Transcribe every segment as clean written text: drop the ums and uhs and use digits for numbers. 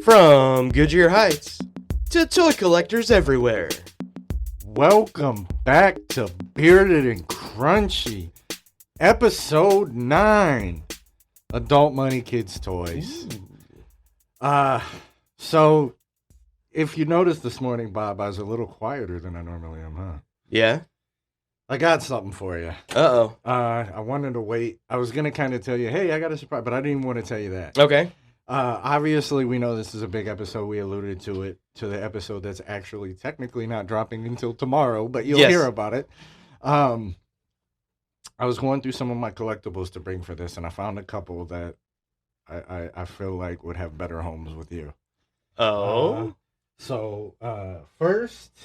From Goodyear Heights to toy collectors everywhere. Welcome back to Bearded and Crunchy, episode 9, Adult Money Kids Toys. So if you noticed this morning, Bob, I was a little quieter than I normally am, huh? Yeah? I got something for you. Uh-oh. I wanted to wait. I was going to kind of tell you, hey, I got a surprise, but I didn't even want to tell you that. Okay. Obviously, we know this is a big episode. We alluded to the episode that's actually technically not dropping until tomorrow, but you'll hear about it. I was going through some of my collectibles to bring for this, and I found a couple that I feel like would have better homes with you. Oh? First,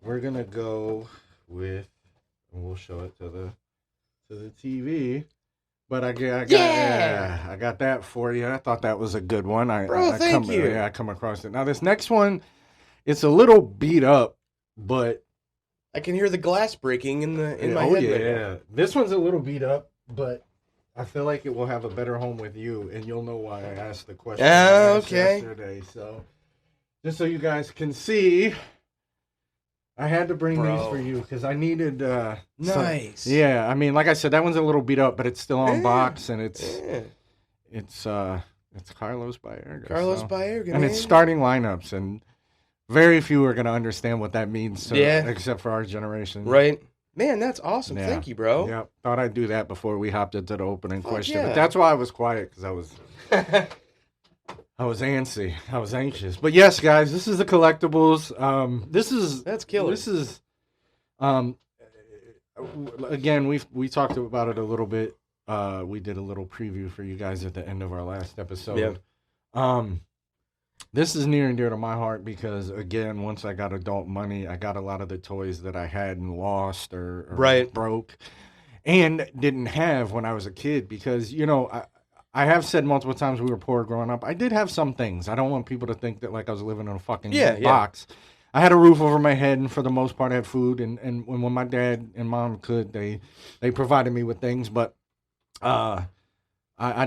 we're going to go with, and we'll show it to the TV. But I got that for you. I thought that was a good one. Thank you. Yeah, I come across it. Now this next one, it's a little beat up, but I can hear the glass breaking in my head. Yeah. This one's a little beat up, but I feel like it will have a better home with you, and you'll know why I asked the question Okay. yesterday. So just so you guys can see, I had to bring these for you because I needed nice. Yeah, I mean, like I said, that one's a little beat up, but it's still on box, and it's Carlos Baerga. Carlos Baerga, and it's starting lineups, and very few are gonna understand what that means. Except for our generation, right? Man, that's awesome. Yeah. Thank you, bro. Yeah, thought I'd do that before we hopped into the opening question, yeah. but that's why I was quiet because I was antsy. I was anxious. But yes, guys, this is the collectibles. That's killer. This is again, we talked about it a little bit. We did a little preview for you guys at the end of our last episode. Yeah. This is near and dear to my heart because again, once I got adult money, I got a lot of the toys that I hadn't lost or broke and didn't have when I was a kid because, you know, I have said multiple times we were poor growing up. I did have some things. I don't want people to think that like I was living in a fucking box. I had a roof over my head, and for the most part, I had food. And when my dad and mom could, they provided me with things. But I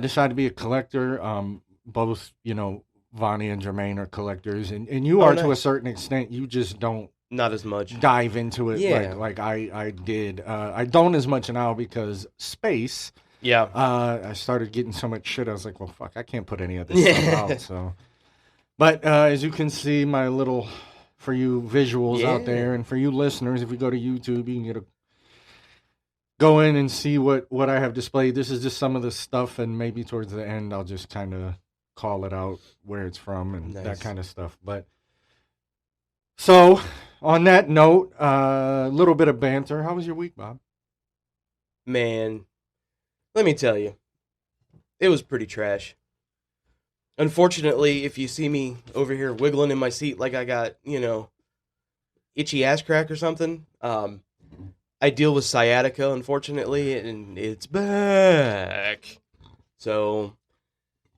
decided to be a collector. Both, you know, Vonnie and Jermaine are collectors, and you are to a certain extent. You just don't. Not as much. Dive into it like I did. I don't as much now because space. Yeah. I started getting so much shit. I was like, well, fuck, I can't put any of this stuff out. So, but as you can see, my little for you visuals out there, and for you listeners, if you go to YouTube, you can go in and see what I have displayed. This is just some of the stuff, and maybe towards the end, I'll just kind of call it out where it's from and that kind of stuff. But so on that note, a little bit of banter. How was your week, Bob? Man. Let me tell you, it was pretty trash. Unfortunately, if you see me over here wiggling in my seat like I got, you know, itchy ass crack or something, I deal with sciatica, unfortunately, and it's back. So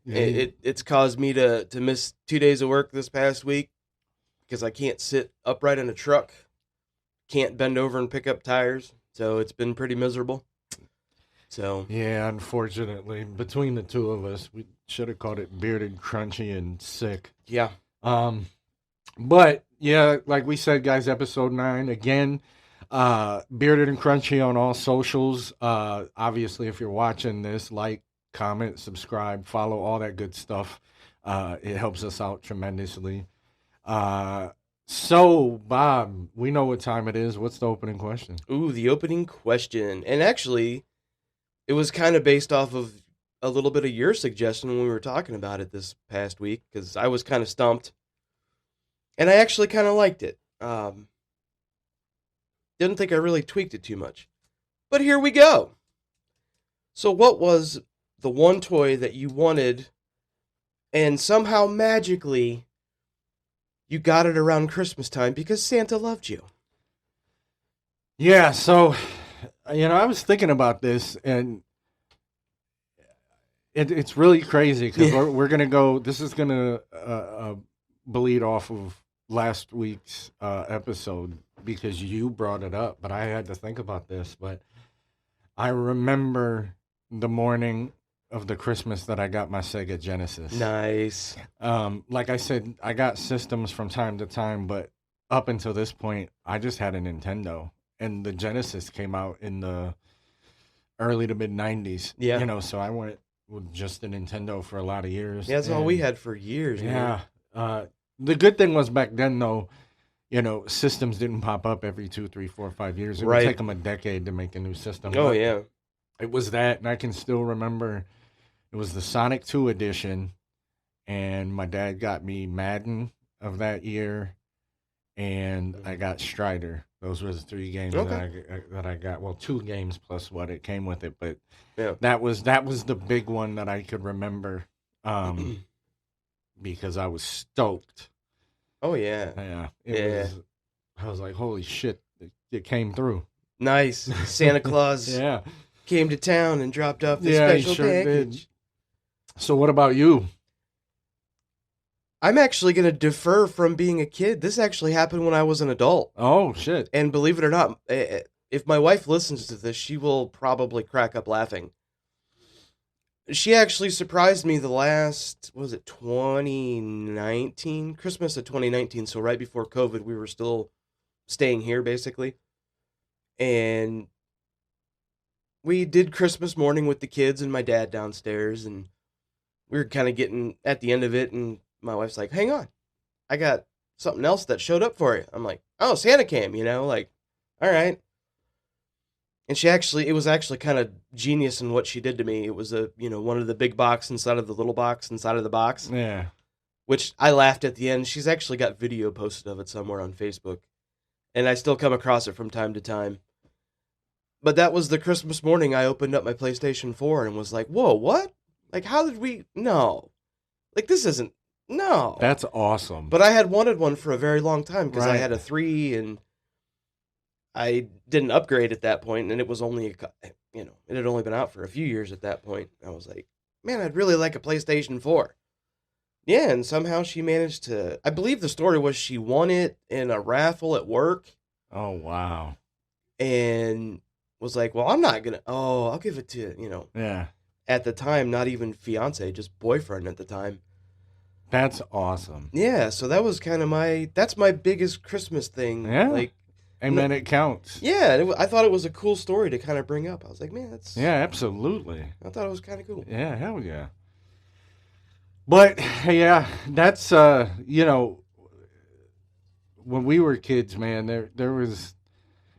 it's caused me to miss 2 days of work this past week because I can't sit upright in a truck, can't bend over and pick up tires. So it's been pretty miserable. So yeah, unfortunately, between the two of us, we should have called it Bearded, Crunchy, and Sick. Yeah. But yeah, like we said, guys, episode 9 again. Bearded and Crunchy on all socials. Obviously, if you're watching this, like, comment, subscribe, follow, all that good stuff. It helps us out tremendously. So, Bob, we know what time it is. What's the opening question? Ooh, the opening question, and actually, it was kind of based off of a little bit of your suggestion when we were talking about it this past week, because I was kind of stumped, and I actually kind of liked it. Didn't think I really tweaked it too much, but here we go. So what was the one toy that you wanted, and somehow magically you got it around Christmas time because Santa loved you? Yeah, so... You know, I was thinking about this, and it's really crazy because we're going to go, this is going to bleed off of last week's episode because you brought it up, but I had to think about this. But I remember the morning of the Christmas that I got my Sega Genesis. Nice. Like I said, I got systems from time to time, but up until this point, I just had a Nintendo, and the Genesis came out in the early to mid '90s. Yeah. You know, so I went with just a Nintendo for a lot of years. Yeah, that's all we had for years. Yeah. Man. The good thing was back then, though, you know, systems didn't pop up every 2, 3, 4, 5 years. It would take them a decade to make a new system. Oh, yeah. It was that, and I can still remember it was the Sonic 2 edition, and my dad got me Madden of that year, and I got Strider. Those were the 3 games that I got. Well, 2 games plus what it came with it, but that was the big one that I could remember, because I was stoked. Oh yeah, yeah. It was. I was like, holy shit! It came through. Nice. Santa Claus. Came to town and dropped off the special package. Did. So, what about you? I'm actually going to defer from being a kid. This actually happened when I was an adult. Oh, shit. And believe it or not, if my wife listens to this, she will probably crack up laughing. She actually surprised me the last, 2019? Christmas of 2019, so right before COVID, we were still staying here, basically. And we did Christmas morning with the kids and my dad downstairs, and we were kind of getting at the end of it, and my wife's like, hang on, I got something else that showed up for you. I'm like, oh, Santa came, like, all right. And it was actually kind of genius in what she did to me. It was one of the big box inside of the little box inside of the box. Yeah. Which I laughed at the end. She's actually got video posted of it somewhere on Facebook. And I still come across it from time to time. But that was the Christmas morning I opened up my PlayStation 4 and was like, whoa, what? Like, how did we... No. Like, this isn't... No. That's awesome. But I had wanted one for a very long time because I had a 3 and I didn't upgrade at that point, and it was only, it had only been out for a few years at that point. I was like, man, I'd really like a PlayStation 4. Yeah, and somehow she managed to... I believe the story was she won it in a raffle at work. Oh, wow. And was like, well, I'm not going to... Oh, I'll give it to, Yeah. At the time, not even fiance, just boyfriend at the time. That's awesome. Yeah, so that was kind of that's my biggest Christmas thing. Yeah. Like, and then it counts. Yeah, I thought it was a cool story to kind of bring up. I was like, man, that's... Yeah, absolutely. I thought it was kind of cool. Yeah, hell yeah. But, yeah, that's, when we were kids, man, there was,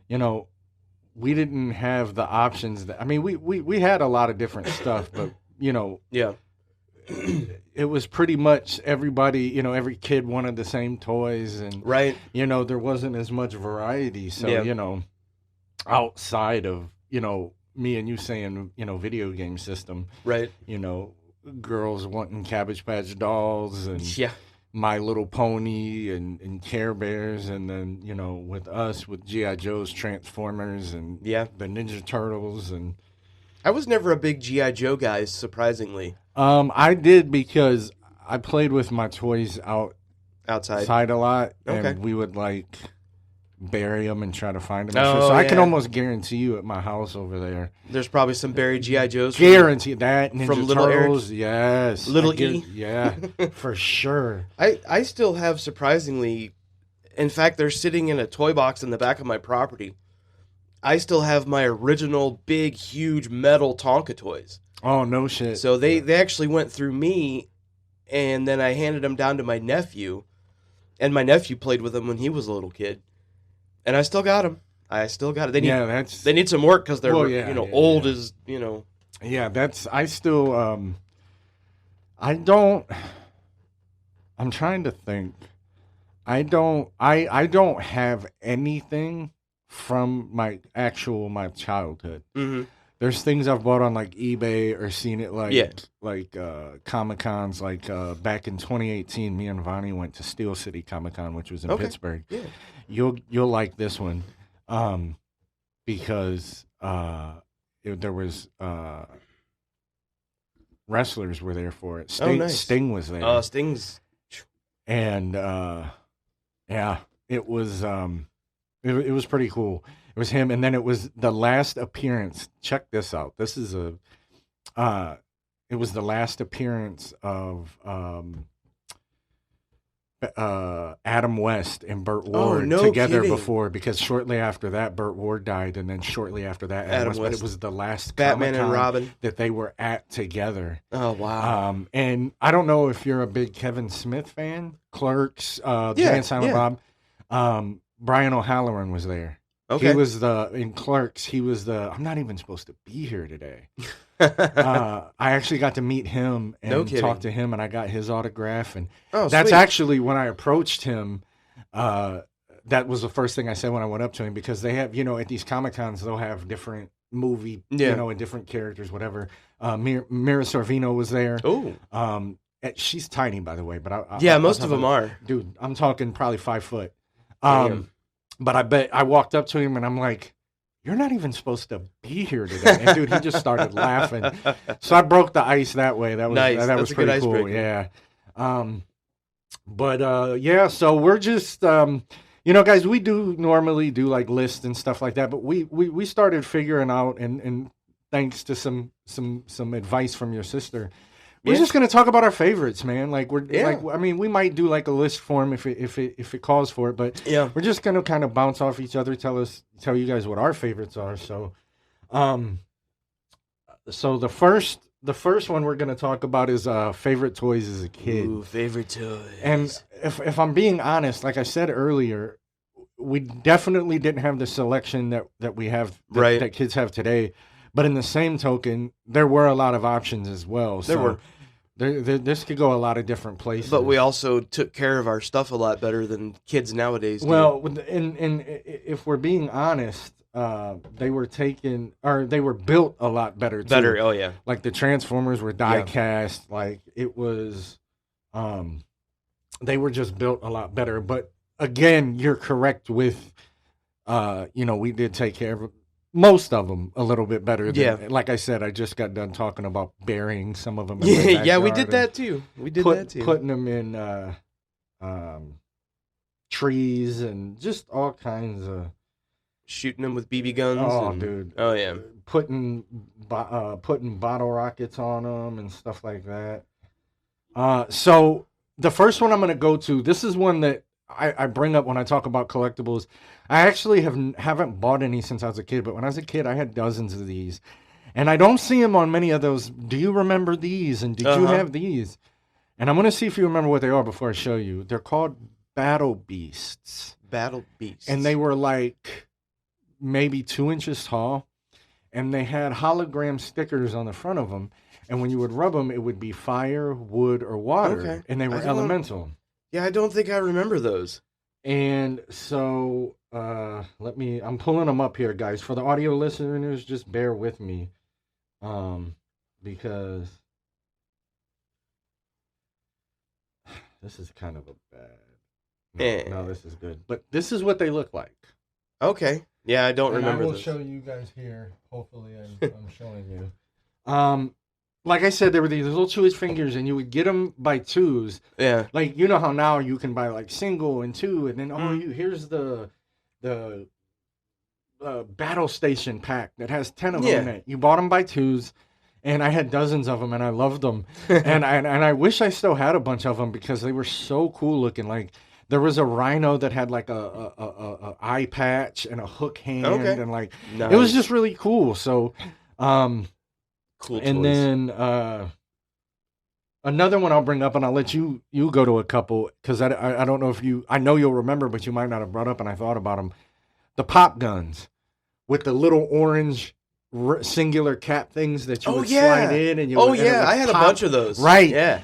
we didn't have the options. We had a lot of different stuff, but, Yeah. It was pretty much everybody, every kid wanted the same toys, and right. There wasn't as much variety. So, outside of, me and you saying, video game system, right. Girls wanting Cabbage Patch Dolls and My Little Pony and Care Bears, and then, with us with G.I. Joe's, Transformers, and the Ninja Turtles. And I was never a big G.I. Joe guy, surprisingly. I did, because I played with my toys outside a lot, and we would bury them and try to find them. So I can almost guarantee you at my house over there, there's probably some buried G.I. Joes. Guarantee that Ninja from Little Turtles, Eric, yes, Little E, yeah, for sure. I still have, surprisingly, in fact, they're sitting in a toy box in the back of my property. I still have my original big, huge metal Tonka toys. Oh, no shit. So they actually went through me, and then I handed them down to my nephew, and my nephew played with them when he was a little kid. And I still got them. They need some work because they're old as, Yeah, I still I'm trying to think. I don't have anything from my childhood. Mm-hmm. There's things I've bought on eBay or seen it Comic-Cons. Back in 2018, me and Vonnie went to Steel City Comic-Con, which was in Pittsburgh. Yeah. You'll like this one, because there was wrestlers were there for it. Nice. Sting was there. Sting's, and it was it was pretty cool. It was him, and then it was the last appearance. Check this out. This is it it was the last appearance of Adam West and Burt Ward together before, because shortly after that Burt Ward died, and then shortly after that Adam West. But it was the last Batman Comic-Con and Robin that they were at together. Oh wow! And I don't know if you're a big Kevin Smith fan. Clerks, Jay and Silent Bob. Brian O'Halloran was there. Okay. He was in Clerks. He was I'm not even supposed to be here today. I actually got to meet him and talk to him, and I got his autograph. And that's sweet. actually when I approached him. That was the first thing I said when I went up to him, because they have, at these Comic-Cons, they'll have different movie, and different characters, whatever. Mira Sorvino was there. Oh. She's tiny, by the way, but most of them are. Dude, I'm talking probably 5 foot. But I walked up to him and I'm like, "You're not even supposed to be here today." And dude, he just started laughing. So I broke the ice that way. That was nice. That was pretty cool. Yeah. So we're just guys, we do normally do like lists and stuff like that, but we started figuring out, and thanks to some advice from your sister, we're just going to talk about our favorites, man. Like we might do like a list form if it calls for it, but we're just going to kind of bounce off each other, tell you guys what our favorites are. So, the first one we're going to talk about is favorite toys as a kid. Ooh, favorite toys. And if I'm being honest, like I said earlier, we definitely didn't have the selection that we have that kids have today. But in the same token, there were a lot of options as well. There were. This could go a lot of different places. But we also took care of our stuff a lot better than kids nowadays do. Well, and if we're being honest, they were built a lot better too. Better, oh yeah. Like the Transformers were die cast. Like it was, they were just built a lot better. But again, you're correct with, we did take care of most of them a little bit better. Like I said, I just got done talking about burying some of them. Yeah, we did that too. Putting them in trees and just all kinds of shooting them with BB guns. Oh, dude. Oh yeah. Putting bottle rockets on them and stuff like that. So the first one I'm going to go to. This is one that I bring up when I talk about collectibles. I actually haven't bought any since I was a kid, but when I was a kid, I had dozens of these. And I don't see them on many of those. Do you remember these? And did you have these? And I'm going to see if you remember what they are before I show you. They're called Battle Beasts. Battle Beasts. And they were like maybe 2 inches tall. And they had hologram stickers on the front of them. And when you would rub them, it would be fire, wood, or water. Okay. And they were elemental. Yeah, I don't think I remember those. And so, I'm pulling them up here, guys. For the audio listeners, just bear with me. Because this is kind of a bad. No, this is good. But this is what they look like. Okay. Yeah, I don't remember this. I will show you guys here. Hopefully, I'm showing you. Like I said, there were these little 2-inch fingers, and you would get them by twos. Yeah. Like, you know how now you can buy, like, single and two, and then, here's the Battle Station pack that has 10 of them in it. You bought them by twos, and I had dozens of them, and I loved them. and I wish I still had a bunch of them because they were so cool looking. Like, there was a Rhino that had, like, a eye patch and a hook hand. Okay. And, like, It was just really cool. So, cool toys. And then another one I'll bring up, and I'll let you go to a couple, because I don't know if I know you'll remember, but you might not have brought up, and I thought about them. The pop guns with the little orange singular cap things that you would slide in. And I had a bunch of those. Right. Yeah.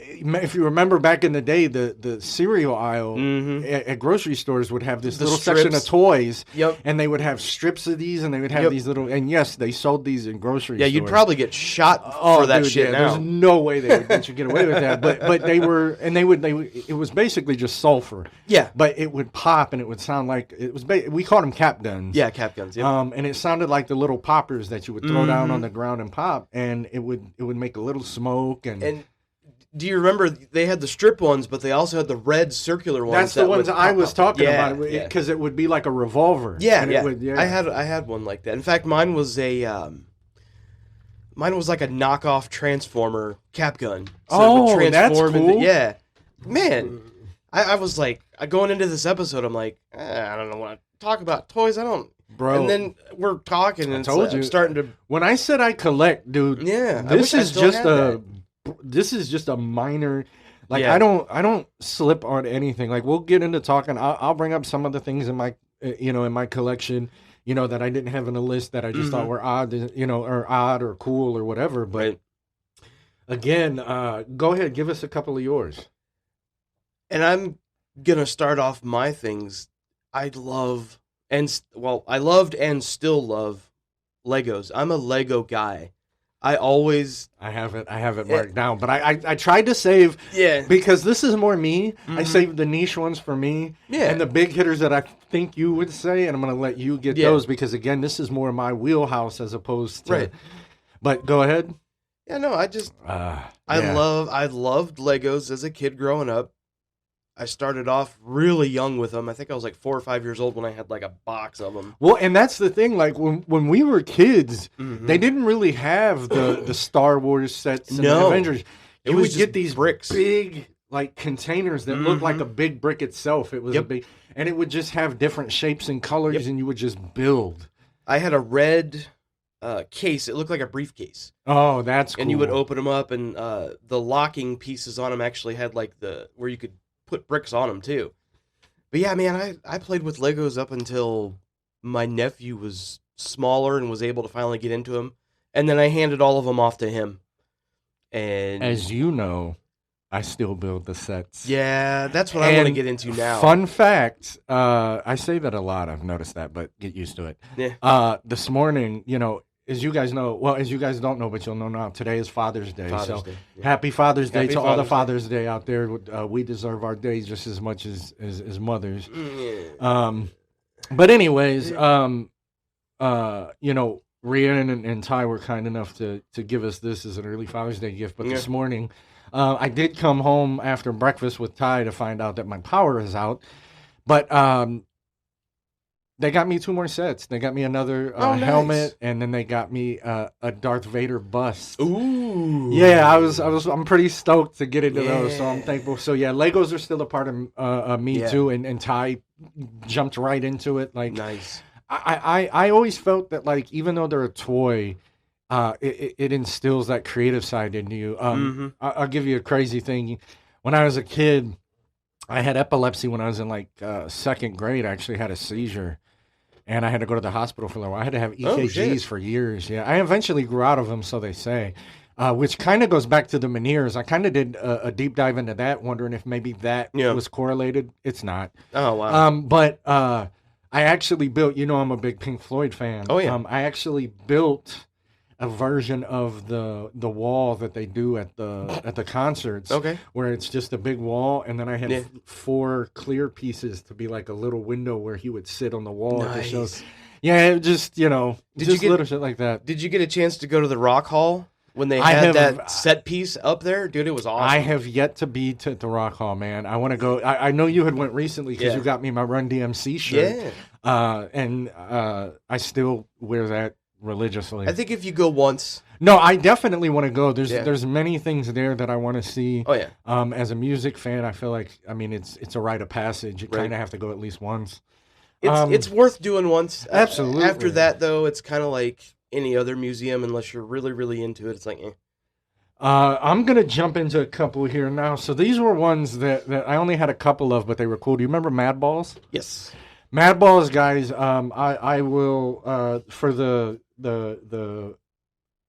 If you remember back in the day, the cereal aisle at grocery stores would have this little section of toys. Yep. And they would have strips of these, and they would have these little, and yes, they sold these in grocery stores. Yeah, you'd probably get shot for that shit now. There's no way they would let you get away with that. But they were, and they would, it was basically just sulfur. Yeah. But it would pop, and it would sound like, we called them cap guns. Yeah, cap guns. Yep. And it sounded like the little poppers that you would throw down on the ground and pop, and it would make a little smoke. And do you remember they had the strip ones, but they also had the red circular ones? That's the ones I was talking about, because it would be like a revolver. Yeah, yeah. I had one like that. In fact, mine was Mine was like a knockoff Transformer cap gun. So that's cool. Yeah. Man, I was like, going into this episode, I'm like, I don't know what to talk about toys. I don't. Bro. And then we're talking, and I'm starting to. When I said I collect, dude, yeah, this is just a minor. Like, I don't slip on anything. Like, we'll get into talking. I'll bring up some of the things in my, in my collection, that I didn't have in a list that I just thought were odd, or cool or whatever. But again, go ahead, give us a couple of yours. And I'm gonna start off my things. I loved and still love Legos. I'm a Lego guy. I have it marked down, but I tried to save, because this is more me. I saved the niche ones for me, and the big hitters that I think you would say, and I'm going to let you get those, because again, this is more my wheelhouse as opposed to, but go ahead. Yeah, no, I loved Legos as a kid growing up. I started off really young with them. I think I was like 4 or 5 years old when I had like a box of them. Well, and that's the thing. Like when we were kids, they didn't really have the Star Wars sets and the Avengers. You would get these bricks, big like containers that looked like a big brick itself. It was a big, and it would just have different shapes and colors, and you would just build. I had a red case. It looked like a briefcase. Oh, that's cool. And you would open them up, and the locking pieces on them actually had like where you could put bricks on them too. But yeah, man, I played with Legos up until my nephew was smaller and was able to finally get into them, and then I handed all of them off to him. And as you know, I still build the sets. Yeah, that's what I want to get into now. Fun fact, I say that a lot, I've noticed that, but get used to it. Yeah. This morning, as you guys know, well, as you guys don't know, but you'll know now, today is Father's Day. Happy Father's Day to all the Father's Day out there. We deserve our days just as much as mothers. But anyways, Rhiannon and Ty were kind enough to give us this as an early Father's Day gift. But this morning, I did come home after breakfast with Ty to find out that my power is out. But they got me 2 more sets. They got me another helmet, and then they got me a Darth Vader bust. Ooh. Yeah, I'm pretty stoked to get into those, so I'm thankful. So yeah, Legos are still a part of me too, and Ty jumped right into it. Like, nice. I always felt that, like, even though they're a toy, it instills that creative side into you. I'll give you a crazy thing. When I was a kid, I had epilepsy when I was in like 2nd grade. I actually had a seizure. And I had to go to the hospital for a little while. I had to have EKGs for years. Yeah, I eventually grew out of them, so they say, which kind of goes back to the Meniere's. I kind of did a deep dive into that, wondering if maybe that was correlated. It's not. Oh, wow. But I actually built, I'm a big Pink Floyd fan. Oh, yeah. I actually built a version of the wall that they do at the concerts. Okay. Where it's just a big wall, and then I had 4 clear pieces to be like a little window where he would sit on the wall. Nice. To show, it just, little shit like that. Did you get a chance to go to the Rock Hall when they had that set piece up there? Dude, it was awesome. I have yet to be to the Rock Hall, man. I want to go. I know you had went recently because you got me my Run DMC shirt. Yeah. And I still wear that religiously. I think if you go once. No, I definitely want to go. There's many things there that I want to see. Oh yeah. As a music fan, I feel like it's a rite of passage. You kind of have to go at least once. It's worth doing once. Absolutely. After that, though, it's kind of like any other museum. Unless you're really, really into it, it's like. I'm gonna jump into a couple here now. So these were ones that I only had a couple of, but they were cool. Do you remember Mad Balls? Yes. Mad Balls, guys. I will for the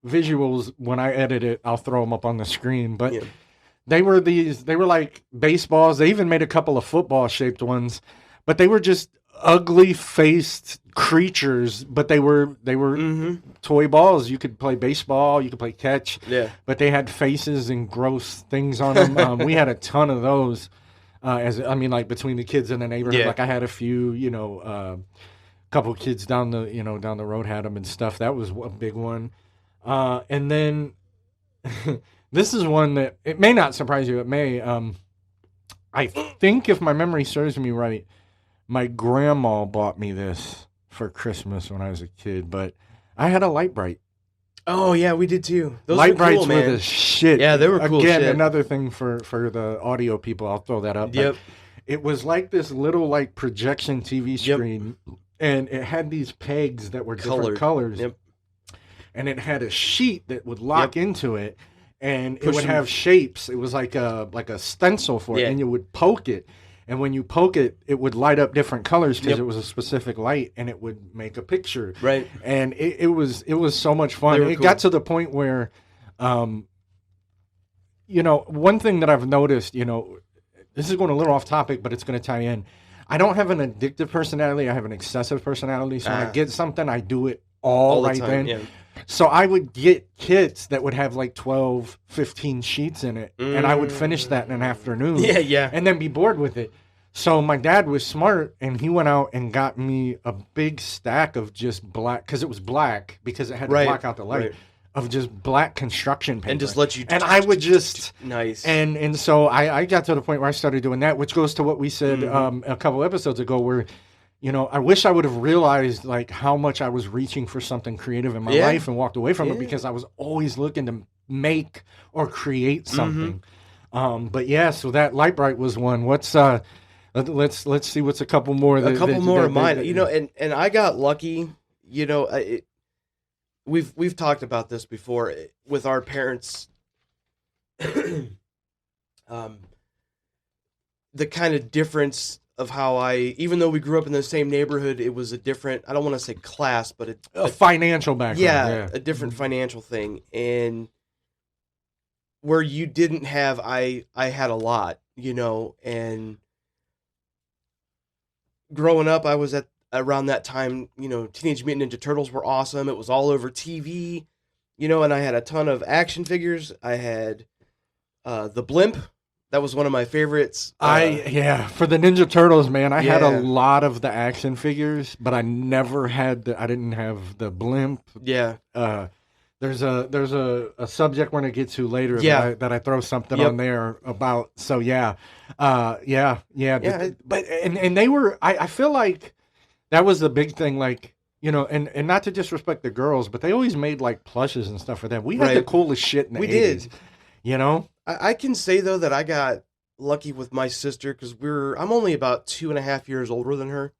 visuals, when I edit it, I'll throw them up on the screen. But they were like baseballs. They even made a couple of football shaped ones, but they were just ugly faced creatures. But they were toy balls. You could play baseball, you could play catch. Yeah. But they had faces and gross things on them. We had a ton of those. Between the kids in the neighborhood, like I had a few, couple kids down the road had them and stuff. That was a big one. And then this is one that it may not surprise you. It may. I think if my memory serves me right, my grandma bought me this for Christmas when I was a kid. But I had a Light Bright. Oh yeah, we did too. Those Light were brights cool, man. were the shit. Yeah, they were cool Again, shit. another thing for the audio people, I'll throw that up. Yep. It was like this little like projection TV screen, and it had these pegs that were different colors. Yep. And it had a sheet that would lock into it, and it Push would them. have shapes. It was like a stencil for it, Yeah. and you would poke it. And when you poke it, it would light up different colors because Yep. it was a specific light, and it would make a picture. Right. And it was so much fun. They were It cool. got to the point where, you know, one thing that I've noticed, you know, this is going a little off topic, but it's going to tie in. I don't have an addictive personality. I have an excessive personality. So when I get something, I do it all the right time, then. yeah. So I would get kits that would have like 12, 15 sheets in it, and I would finish that in an afternoon. Yeah. And then be bored with it. So my dad was smart, and he went out and got me a big stack of just black, because it was black, because it had to block out the light, of just black construction paper. And just let you... And I would just... Nice. And so I got to the point where I started doing that, which goes to what we said a couple episodes ago, where, you know, I wish I would have realized like how much I was reaching for something creative in my life and walked away from it, because I was always looking to make or create something. But yeah, so that Light Bright was one. What's let's see what's a couple more. A couple more of mine. You know, and I got lucky. You know, we've talked about this before with our parents. The kind of difference of how even though we grew up in the same neighborhood, it was a different, I don't want to say class, but a financial background. Yeah, a different financial thing. And where you didn't have, I had a lot, you know, and growing up, I was at around that time, you know, Teenage Mutant Ninja Turtles were awesome. It was all over TV, you know, and I had a ton of action figures. I had the Blimp. That was one of my favorites. For the Ninja Turtles, man, I had a lot of the action figures, but I never had I didn't have the Blimp. Yeah. There's a subject we're gonna get to later that I throw something on there about. So but they were. I feel like that was the big thing. Like, you know, and not to disrespect the girls, but they always made like plushes and stuff for them. We had the coolest shit in the 80s. Did. You know, I can say though that I got lucky with my sister because I'm only about 2.5 years older than her.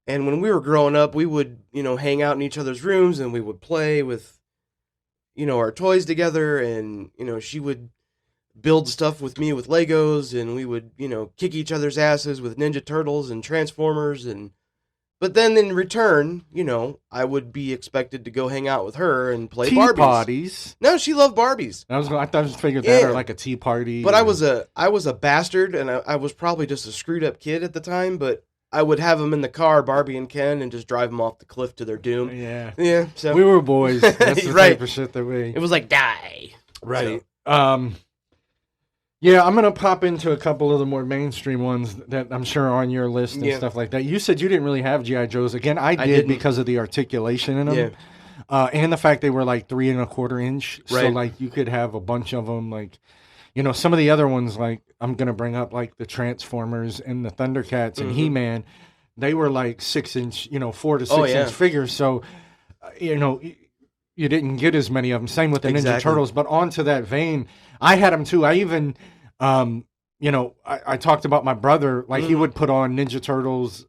And when we were growing up, we would, you know, hang out in each other's rooms and we would play with, you know, our toys together. And, you know, she would build stuff with me with Legos, and we would, you know, kick each other's asses with Ninja Turtles and Transformers. But then in return, you know, I would be expected to go hang out with her and play tea Barbies. Parties. No, she loved Barbies. I thought I figured that or like a tea party. But I was a bastard, and I was probably just a screwed up kid at the time. But I would have them in the car, Barbie and Ken, and just drive them off the cliff to their doom. Yeah. So we were boys. That's the type of shit that we. It was like die. Right. So. Yeah, I'm gonna pop into a couple of the more mainstream ones that I'm sure are on your list and stuff like that. You said you didn't really have GI Joes. Again, I did because of the articulation in them, and the fact they were like 3 1/4 inch. Right. So like you could have a bunch of them. Like, you know, some of the other ones, like I'm gonna bring up like the Transformers and the Thundercats and He-Man. They were like 6 inch, you know, 4 to 6 inch figures. So, you know, you didn't get as many of them. Same with the Ninja Turtles. But onto that vein, I had them too. I even, you know, I talked about my brother. Like he would put on Ninja Turtles,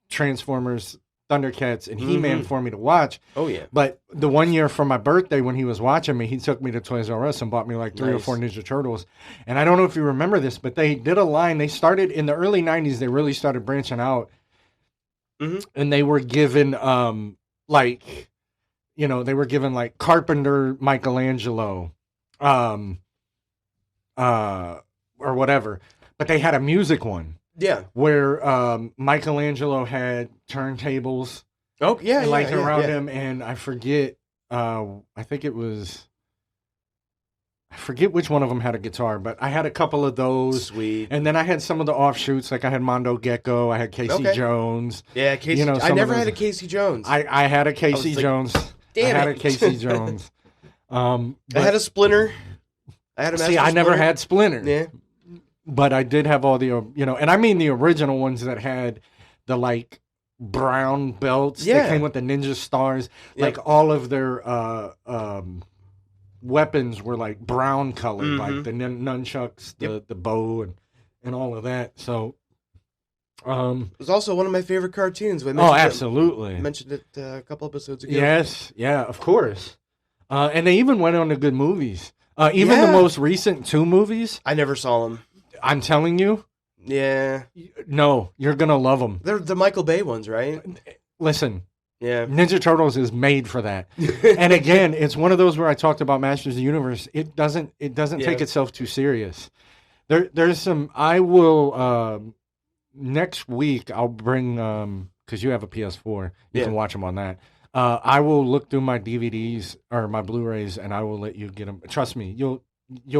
Transformers, Thundercats, and He-Man for me to watch. Oh yeah. But the one year for my birthday when he was watching me, he took me to Toys R Us and bought me like 3 or 4 Ninja Turtles. And I don't know if you remember this, but they did a line. They started in the early 90s. They really started branching out. And they were given like, you know, they were given like Carpenter, Michelangelo, or whatever. But they had a music one. Yeah. Where Michelangelo had turntables. Oh, yeah. Like around him. And I forget, I think it was, I forget which one of them had a guitar, but I had a couple of those. Sweet. And then I had some of the offshoots, like I had Mondo Gecko, I had Casey Jones. Yeah, Casey. You know, I never had a Casey Jones. I had a Casey Jones. Damn I had a Casey Jones. I had a Splinter. I had a Master I never had Splinter. Yeah. But I did have all the, you know, and I mean the original ones that had the like brown belts. Yeah. They came with the ninja stars. Yep. Like all of their weapons were like brown colored, like the nunchucks, the bow, and all of that. So, it was also one of my favorite cartoons. Absolutely. I mentioned it a couple episodes ago. Yes, yeah, of course. And they even went on to good movies. Even the most recent 2 movies. I never saw them. I'm telling you. Yeah. No, you're gonna love them. They're the Michael Bay ones, right? Listen. Yeah. Ninja Turtles is made for that. And again, it's one of those where I talked about Masters of the Universe. It doesn't take itself too serious. There's some. I will next week. I'll bring because you have a PS4. You can watch them on that. I will look through my DVDs or my Blu-rays, and I will let you get them. Trust me, you'll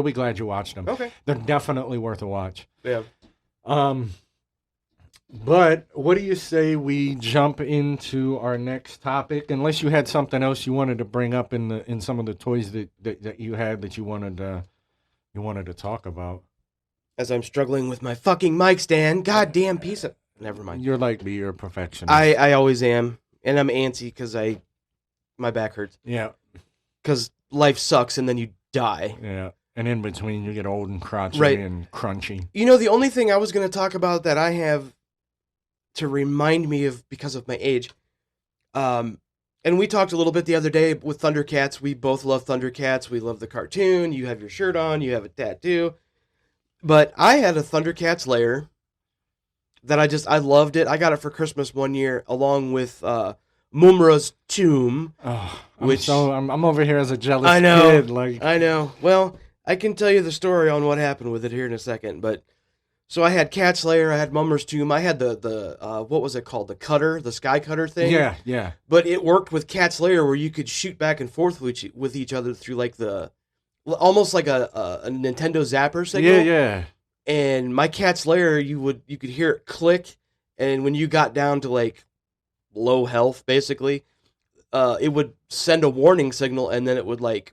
be glad you watched them. Okay. They're definitely worth a watch. Yeah. But what do you say we jump into our next topic? Unless you had something else you wanted to bring up in some of the toys that you had that you wanted to talk about. As I'm struggling with my fucking mic stand, goddamn piece of. Never mind. You're like me. You're a perfectionist. I always am, and I'm antsy because my back hurts. Yeah. Because life sucks, and then you die. Yeah. And in between, you get old and crotchety and crunchy. You know, the only thing I was going to talk about that I have to remind me of because of my age, and we talked a little bit the other day with Thundercats. We both love Thundercats. We love the cartoon. You have your shirt on. You have a tattoo. But I had a Thundercats layer that I loved it. I got it for Christmas one year along with Mumra's Tomb. Oh, I'm over here as a jealous kid. I know. Well, I can tell you the story on what happened with it here in a second. But so I had Cat Slayer. I had Mumra's Tomb. I had the what was it called? The cutter, the sky cutter thing. Yeah, yeah. But it worked with Cat Slayer where you could shoot back and forth with each other through like almost like a Nintendo Zapper signal. Yeah, yeah. And my Cat Slayer, you could hear it click, and when you got down to like low health, basically, it would send a warning signal, and then it would like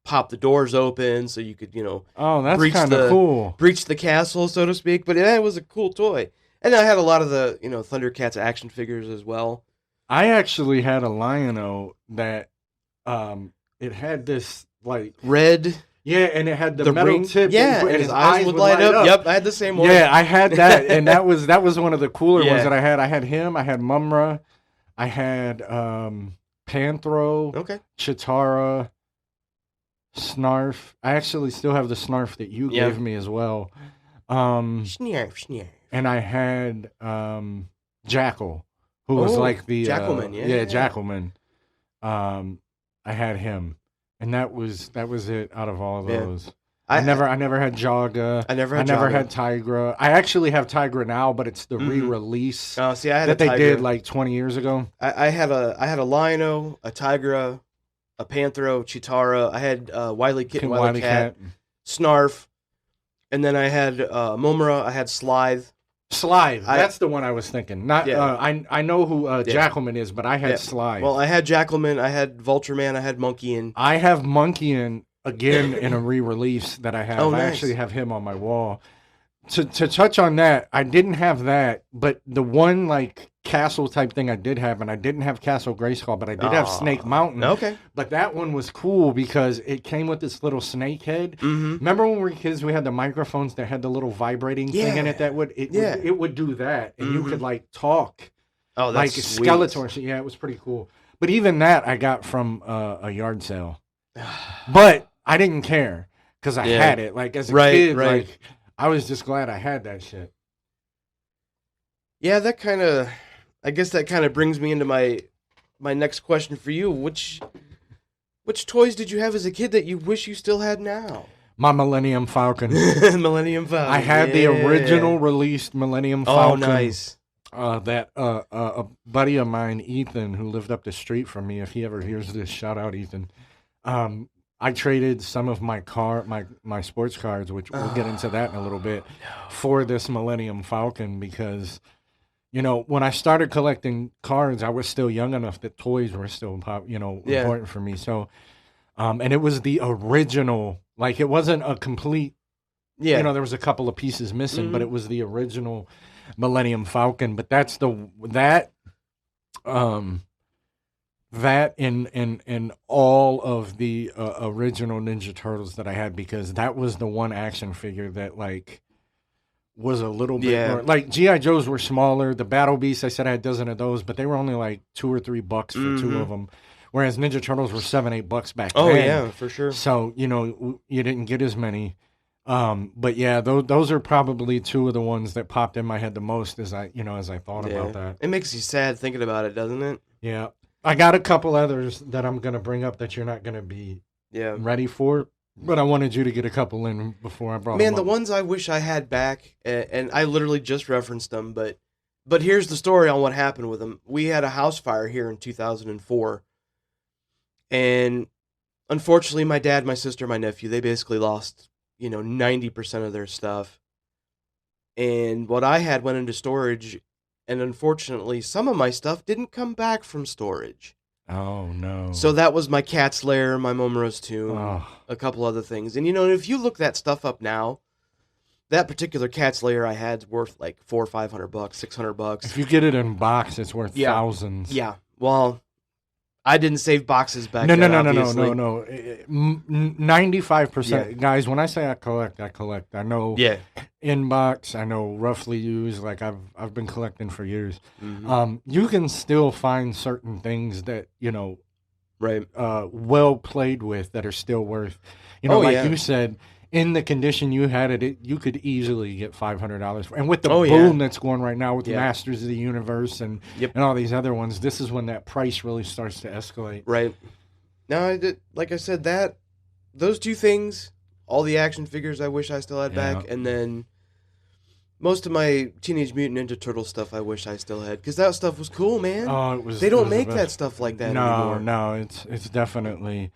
pop the doors open, so you could oh, that's kind of cool, breach the castle, so to speak. But it was a cool toy, and I had a lot of the Thundercats action figures as well. I actually had a Lion-O that it had this like red. Yeah, and it had the metal ring tip. Yeah, and his eyes would light up. Yep, I had the same one. Yeah, I had that, and that was one of the cooler ones that I had. I had him. I had Mumra. I had Panthro. Okay. Chitara. Snarf. I actually still have the Snarf that you gave me as well. Snarf. And I had Jackal, who was like the Jackalman. Jackalman. I had him. And that was it out of all those. I never had Jaga. I never had Tigra. I actually have Tigra now, but it's the re-release I had that they did like 20 years ago. I had a Lion-O, a Tigra, a Panthro, Chitara. I had Wily Kit, Wily Cat, Snarf, and then I had Mumra. I had Slithe. That's the one I was thinking. Not I know who Jackalman is, but I had Slithe. Well, I had Jackalman, I had Vultureman, I had Monkeyin. I have Monkeyin again in a re-release that I have. Oh, nice. I actually have him on my wall. To touch on that, I didn't have that, but the one like castle type thing I did have, and I didn't have Castle Grayskull, but I did have Snake Mountain. Okay. But that one was cool because it came with this little snake head. Mm-hmm. Remember when we were kids, we had the microphones that had the little vibrating thing in it that would do that, and you could like talk. Oh, that's like sweet. Skeletor. Yeah, it was pretty cool. But even that I got from a yard sale. But I didn't care because I had it. Like as a kid, like I was just glad I had that shit. Yeah, I guess that kind of brings me into my next question for you. Which toys did you have as a kid that you wish you still had now? My Millennium Falcon. Millennium Falcon. I had the original released Millennium Falcon. Oh, nice. That a buddy of mine, Ethan, who lived up the street from me, if he ever hears this, shout out Ethan. I traded some of my my sports cards, which we'll get into that in a little bit, for this Millennium Falcon because, when I started collecting cards, I was still young enough that toys were still important for me. So, and it was the original, like it wasn't a complete, there was a couple of pieces missing, but it was the original Millennium Falcon. But that That in all of the original Ninja Turtles that I had, because that was the one action figure that like was a little bit more like GI Joes were smaller. The Battle Beasts, I said I had a dozen of those, but they were only like $2 or $3 for two of them. Whereas Ninja Turtles were $7-8 back then. Oh yeah, for sure. So you didn't get as many. But yeah, those are probably two of the ones that popped in my head the most as I thought about that. It makes you sad thinking about it, doesn't it? Yeah. I got a couple others that I'm going to bring up that you're not going to be ready for, but I wanted you to get a couple in before I brought them up. Man, the ones I wish I had back, and I literally just referenced them, but here's the story on what happened with them. We had a house fire here in 2004, and unfortunately my dad, my sister, my nephew, they basically lost 90% of their stuff. And what I had went into storage, and unfortunately some of my stuff didn't come back from storage. Oh, no. So that was my Cat's Lair, my Momora's Tomb, a couple other things. And if you look that stuff up now, that particular Cat's Lair I had's worth like $400 or $500, $600. If you get it in box, it's worth thousands. Yeah. Well, I didn't save boxes back then. No. 95%. Yeah. Guys, when I say I collect. I know inbox, I know roughly used, like I've been collecting for years. You can still find certain things that, right. Well played with that are still worth, you said, in the condition you had it, you could easily get $500. And with the boom that's going right now with Masters of the Universe and all these other ones, this is when that price really starts to escalate. Right. Now, like I said, those two things, all the action figures I wish I still had back, and then most of my Teenage Mutant Ninja Turtle stuff I wish I still had, because that stuff was cool, man. Oh, they don't make that stuff like that anymore. No, it's definitely...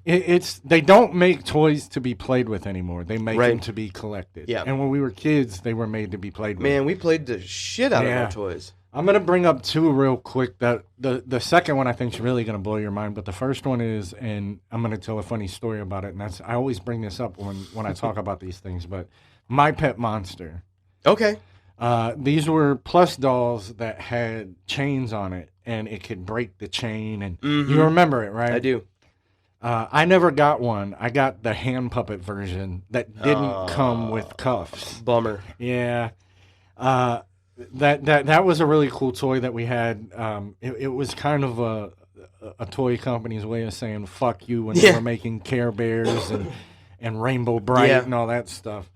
They don't make toys to be played with anymore. They make them to be collected. Yeah. And when we were kids, they were made to be played with. Man, we played the shit out of our toys. I'm going to bring up two real quick. That the second one I think is really going to blow your mind, but the first one is, and I'm going to tell a funny story about it, and I always bring this up when I talk about these things, but My Pet Monster. Okay. These were plush dolls that had chains on it, and it could break the chain, and you remember it, right? I do. I never got one. I got the hand puppet version that didn't come with cuffs. Bummer. Yeah. That was a really cool toy that we had. It was kind of a toy company's way of saying fuck you when they were making Care Bears and Rainbow Bright and all that stuff.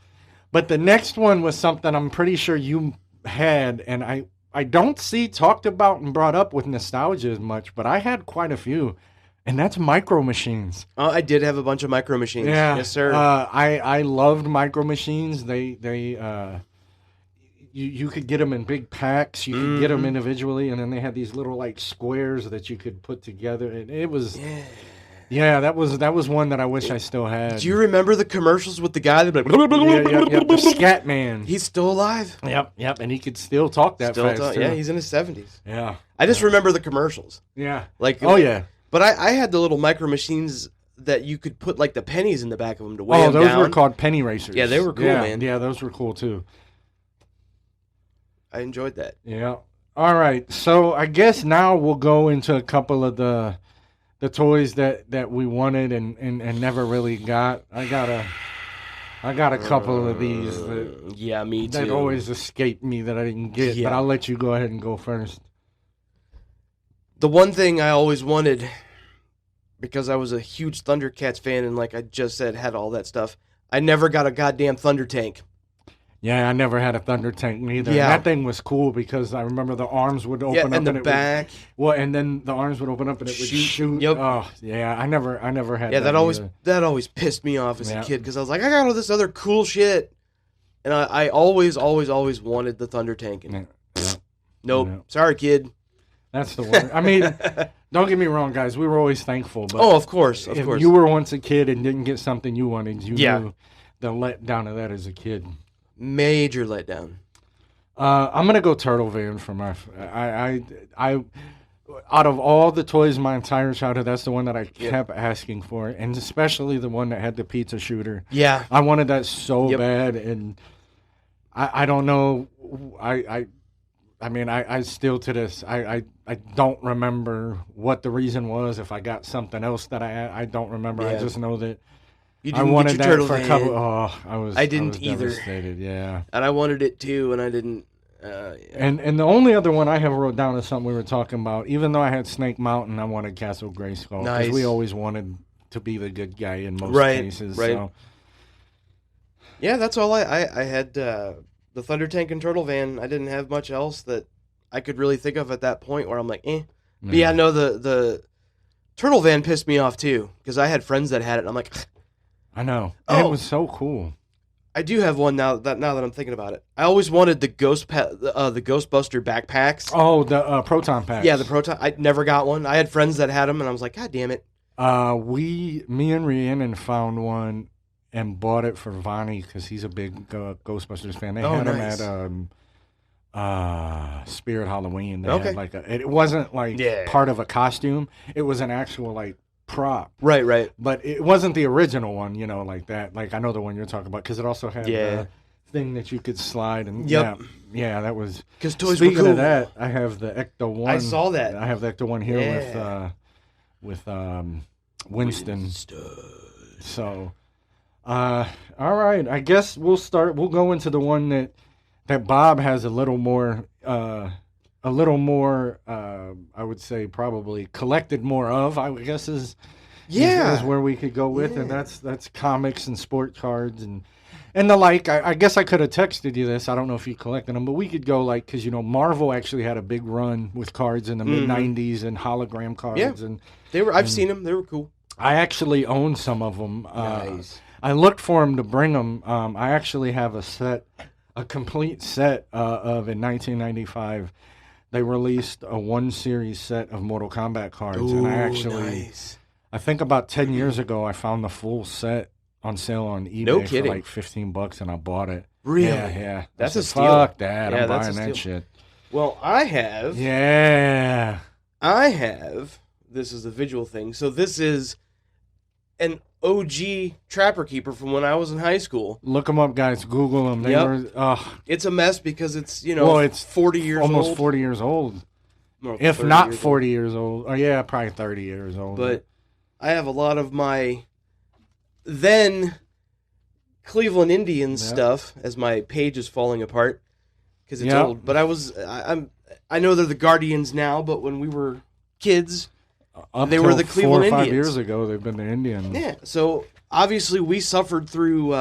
But the next one was something I'm pretty sure you had, and I don't see talked about and brought up with nostalgia as much, but I had quite a few. And that's Micro Machines. Oh, I did have a bunch of Micro Machines. Yeah. Yes, sir. I loved Micro Machines. You could get them in big packs. You could get them individually, and then they had these little like squares that you could put together. And it was, that was one that I wish I still had. Do you remember the commercials with the guy that the Scat Man? He's still alive. Yep, and he could still talk that fast. Yeah, he's in his 70s. Yeah, I just remember the commercials. Yeah, like But I had the little Micro Machines that you could put like the pennies in the back of them to weigh them down. Those were called penny racers. Yeah, they were cool, man. Yeah, those were cool too. I enjoyed that. Yeah. All right. So I guess now we'll go into a couple of the toys that we wanted and never really got. I got a couple of these that me too. That always escaped me that I didn't get. Yeah. But I'll let you go ahead and go first. The one thing I always wanted, because I was a huge Thundercats fan and like I just said, had all that stuff, I never got a goddamn Thunder Tank. Yeah, I never had a Thunder Tank neither. Yeah. That thing was cool because I remember the arms would open up and the back. And then the arms would open up and it would shoot. Yep. Oh, yeah, I never had that always pissed me off as a kid because I was like, I got all this other cool shit. And I always wanted the Thunder Tank. And nope. Sorry, kid. That's the one. I mean, don't get me wrong, guys. We were always thankful. But of course. If you were once a kid and didn't get something you wanted, you knew the letdown of that as a kid. Major letdown. I'm gonna go Turtle Van for my. I out of all the toys my entire childhood, that's the one that I kept asking for, and especially the one that had the pizza shooter. Yeah, I wanted that so bad, and I don't know. I mean, I still to this, I don't remember what the reason was. If I got something else that I don't remember. Yeah. I just know that You I didn't wanted get your that turtle for a van. couple. Oh, I didn't was either. devastated. Yeah. And I wanted it too, and I didn't. Yeah. And the only other one I have wrote down is something we were talking about. Even though I had Snake Mountain, I wanted Castle Grayskull because we always wanted to be the good guy in most cases. Right. So. Yeah, that's all I had. The Thunder Tank and Turtle Van. I didn't have much else that I could really think of at that point where I'm like, eh. But yeah, no, the Turtle Van pissed me off too because I had friends that had it. And I'm like, I know. And it was so cool. I do have one now that I'm thinking about it. I always wanted the the Ghostbuster backpacks. Oh, the Proton packs. Yeah, the Proton. I never got one. I had friends that had them, and I was like, God damn it. Me and Rhiannon found one and bought it for Vonnie because he's a big Ghostbusters fan. They had them at Spirit Halloween. They had like it wasn't like part of a costume. It was an actual like prop. Right. But it wasn't the original one, you know, like that. Like I know the one you're talking about because it also had the thing that you could slide and yeah, that was. Because toys Speaking were cool. of that, I have the Ecto one. I saw that. I have the Ecto one here with Winston. So, all right. I guess we'll start. We'll go into the one that Bob has a little more. I would say probably collected more of. I guess is where we could go with, and that's comics and sport cards and the like. I guess I could have texted you this. I don't know if you collected them, but we could go like because Marvel actually had a big run with cards in the mid '90s and hologram cards, and they were. I've seen them. They were cool. I actually own some of them. Nice. I looked for them to bring them. I actually have a complete set of in 1995. They released a 1-series set of Mortal Kombat cards, and I actually, I think about 10 years ago, I found the full set on sale on eBay for like $15, and I bought it. Really? Yeah. That's a steal. Fuck that! Yeah, I'm buying that shit. Well, I have. Yeah. I have. This is a visual thing. So this is an OG Trapper Keeper from when I was in high school. Look them up, guys. Google them. It's a mess because it's, it's 40 years old. Almost 40 years old. If not 40 years old. Oh, yeah, probably 30 years old. But I have a lot of my then Cleveland Indians stuff as my page is falling apart because it's old. But I know they're the Guardians now, but when we were kids... They were the Cleveland Indians. 4 or 5 years ago, they've been the Indians. Yeah, so obviously we suffered through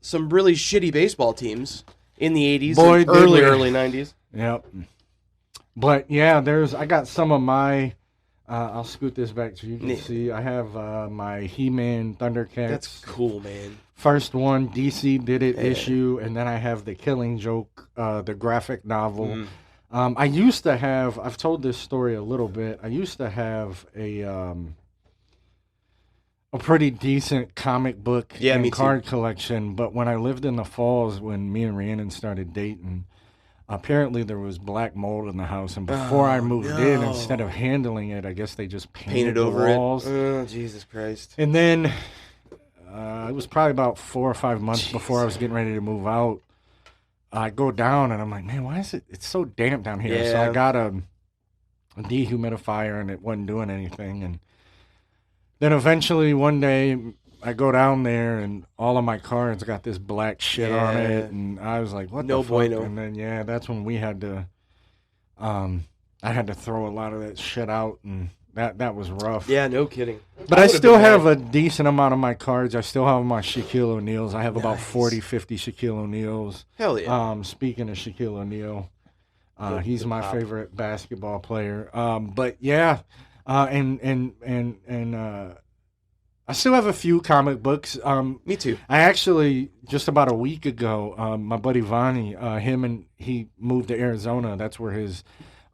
some really shitty baseball teams in the 80s and early 90s. Yep. But yeah, I got some of my, I'll scoot this back so you can see. I have my He-Man Thundercats. That's cool, man. First one, DC did it issue, and then I have the Killing Joke, the graphic novel. Mm. I used to have, I've told this story a little bit, I used to have a pretty decent comic book and card collection, but when I lived in the Falls, when me and Rhiannon started dating, apparently there was black mold in the house, and before I moved in, instead of handling it, I guess they just painted over the walls. Oh, Jesus Christ. And then it was probably about 4 or 5 months before I was getting ready to move out. I go down and I'm like, man, why is it's so damp down here? Yeah. So I got a dehumidifier and it wasn't doing anything. And then eventually one day I go down there and all of my cards got this black shit on it. And I was like, what the fuck? Bueno. And then, that's when we had to, I had to throw a lot of that shit out and that was rough. Yeah, no kidding. But I still have a decent amount of my cards. I still have my Shaquille O'Neals. I have about 40, 50 Shaquille O'Neals. Hell yeah. Speaking of Shaquille O'Neal, he's my favorite basketball player. But yeah, and I still have a few comic books. Me too. I actually, just about a week ago, my buddy Vonnie, he moved to Arizona. That's where his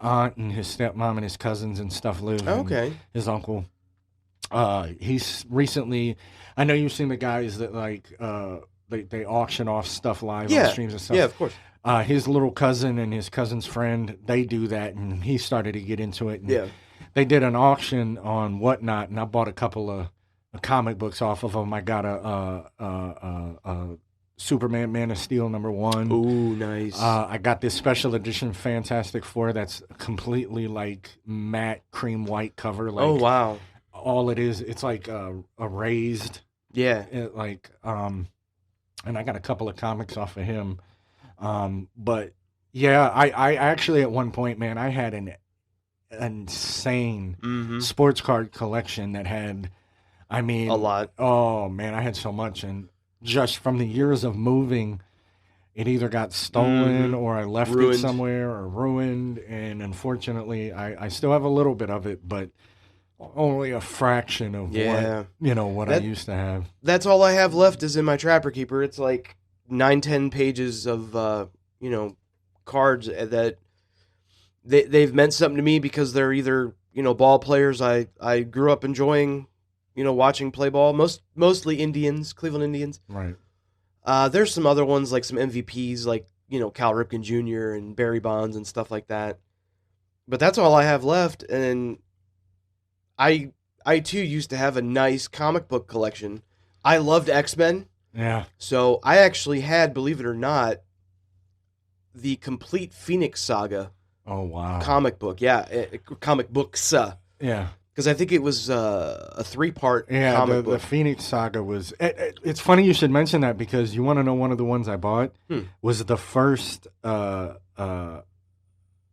aunt and his stepmom and his cousins and stuff live. Okay. His uncle. He's recently, I know you've seen the guys that they auction off stuff live on streams and stuff. Yeah, of course. His little cousin and his cousin's friend, they do that, and he started to get into it. And they did an auction on Whatnot, and I bought a couple of comic books off of them. I got a Superman Man of Steel #1. Ooh, nice. I got this special edition Fantastic Four that's completely like matte cream white cover. Like, oh wow. all it is, it's like a raised. Yeah. And I got a couple of comics off of him. But yeah, I actually at one point, man, I had an insane sports card collection that had, I mean, a lot. Oh man, I had so much, and just from the years of moving, it either got stolen or I left it somewhere or ruined. And unfortunately, I still have a little bit of it, but only a fraction of what I used to have. That's all I have left is in my Trapper Keeper. It's like 9-10 pages of cards that they've meant something to me because they're either ball players I grew up enjoying, watching play ball. Mostly Indians, Cleveland Indians. Right. There's some other ones like some MVPs like Cal Ripken Jr. and Barry Bonds and stuff like that. But that's all I have left, and I too used to have a nice comic book collection. I loved X-Men. Yeah. So I actually had, believe it or not, the complete Phoenix Saga. Oh wow. Comic book, yeah, comic books. Yeah. Because I think it was a 3-part comic book. The Phoenix Saga was. It's funny you should mention that because you want to know one of the ones I bought was the first